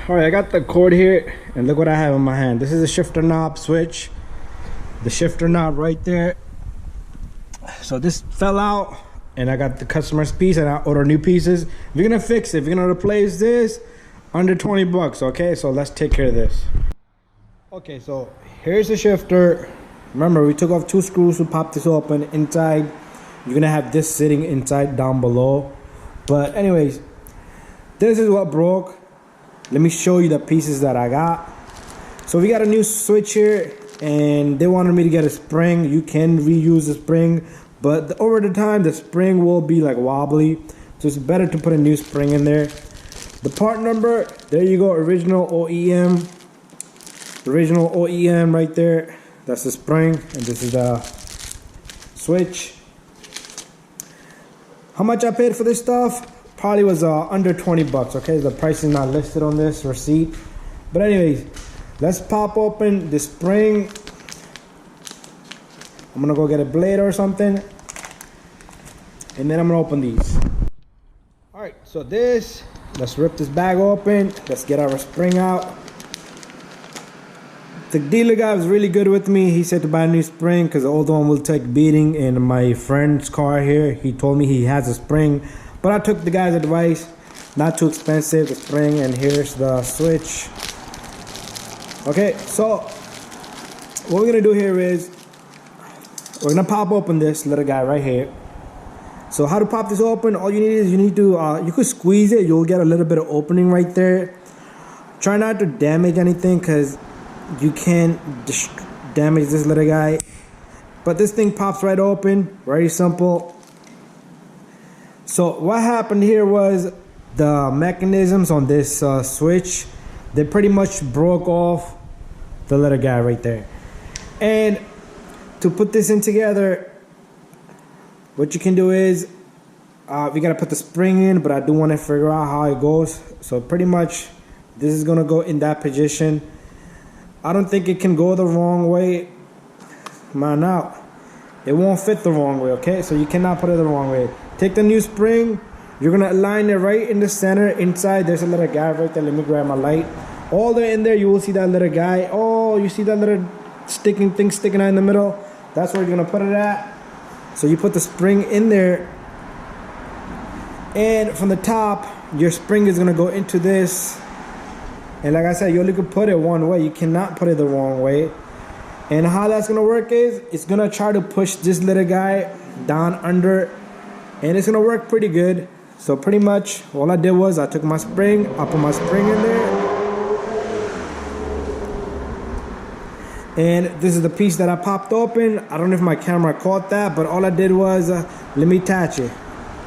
All right, I got the cord here, and look what I have in my hand. This is a shifter knob switch. The shifter knob right there. So this fell out, and I got the customer's piece, and I ordered new pieces. If you're gonna fix it, if you're gonna replace this, under 20 bucks, okay? So let's take care of this. Okay, so here's the shifter. Remember, we took off 2 screws to pop this open. Inside, you're gonna have this sitting inside down below. But anyways, this is what broke. Let me show you the pieces that I got. So we got a new switch here, and they wanted me to get a spring. You can reuse the spring, but over the time the spring will be like wobbly, so it's better to put a new spring in there. The part number, there you go, original OEM right there. That's the spring, and this is the switch. How much I paid for this stuff? Probably was under 20 bucks, okay? The price is not listed on this receipt. But anyways, let's pop open the spring. I'm gonna go get a blade or something, and then I'm gonna open these. All right, so let's rip this bag open. Let's get our spring out. The dealer guy was really good with me. He said to buy a new spring because the old one will take beating. In my friend's car here, he told me he has a spring, but I took the guy's advice. Not too expensive, the spring, and here's the switch. Okay, so what we're gonna do here is we're gonna pop open this little guy right here. So how to pop this open? All you need is you could squeeze it. You'll get a little bit of opening right there. Try not to damage anything because you can damage this little guy. But this thing pops right open. Very simple. So what happened here was the mechanisms on this switch, they pretty much broke off the little guy right there. And to put this in together, what you can do is we gotta put the spring in, but I do want to figure out how it goes. So pretty much this is gonna go in that position. I don't think it can go the wrong way. Come on out. It won't fit the wrong way, okay? So you cannot put it the wrong way. Take the new spring. You're gonna align it right in the center. Inside, there's a little guy right there. Let me grab my light. All there in there, you will see that little guy. Oh, you see that little sticking thing sticking out in the middle? That's where you're gonna put it at. So you put the spring in there. And from the top, your spring is gonna go into this. And like I said, you only can put it one way. You cannot put it the wrong way. And how that's gonna work is, it's gonna try to push this little guy down under, and it's gonna work pretty good. So pretty much all I did was I took my spring, I put my spring in there, and this is the piece that I popped open. I don't know if my camera caught that, but all I did was let me attach it.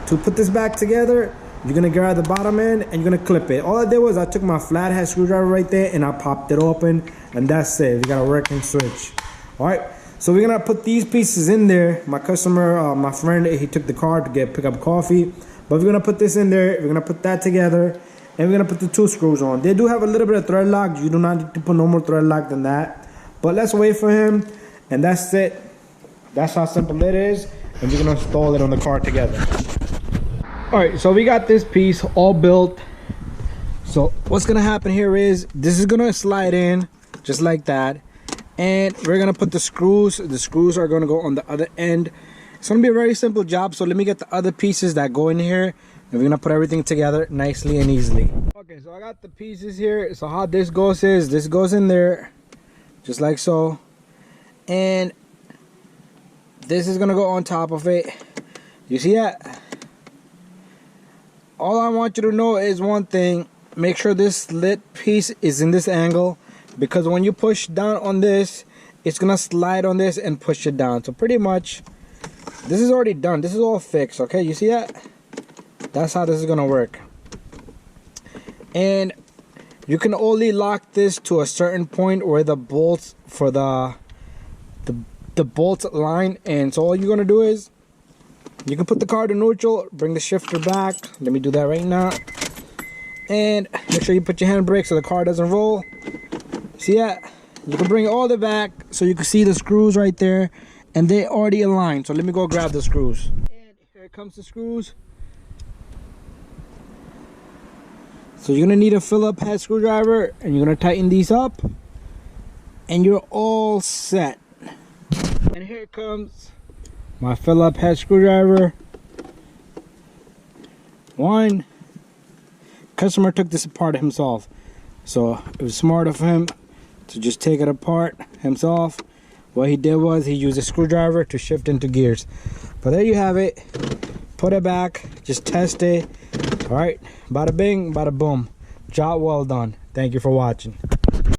To put this back together, you're gonna grab the bottom end and you're gonna clip it. All I did was I took my flathead screwdriver right there and I popped it open, and that's it. You got a working switch. All right, so we're gonna put these pieces in there. My customer, my friend, he took the car to pick up coffee, but we're gonna put this in there. We're gonna put that together, and we're gonna put the 2 screws on. They do have a little bit of thread lock. You do not need to put no more thread lock than that. But let's wait for him, and that's it. That's how simple it is, and we're gonna install it on the car together. All right, so we got this piece all built. So what's gonna happen here is this is gonna slide in just like that, and we're gonna put the screws. The screws are gonna go on the other end. It's gonna be a very simple job. So let me get the other pieces that go in here, and we're gonna put everything together nicely and easily. Okay, so I got the pieces here. So how this goes is this goes in there just like so, and this is gonna go on top of it. You see that? All I want you to know is one thing. Make sure this slit piece is in this angle, because when you push down on this, it's gonna slide on this and push it down. So pretty much this is already done. This is all fixed, okay? You see that? That's how this is gonna work. And you can only lock this to a certain point where the bolts for the bolts line. And so all you're gonna do is you can put the car to neutral, bring the shifter back. Let me do that right now. And make sure you put your handbrake so the car doesn't roll. See that? You can bring all the back so you can see the screws right there, and they already aligned. So let me go grab the screws. And here comes the screws. So you're gonna need a Phillips head screwdriver, and you're gonna tighten these up, and you're all set. And here comes my Phillips head screwdriver. One, customer took this apart himself, so it was smart of him to just take it apart himself. What he did was he used a screwdriver to shift into gears. But there you have it. Put it back, just test it. All right, bada bing, bada boom. Job well done. Thank you for watching.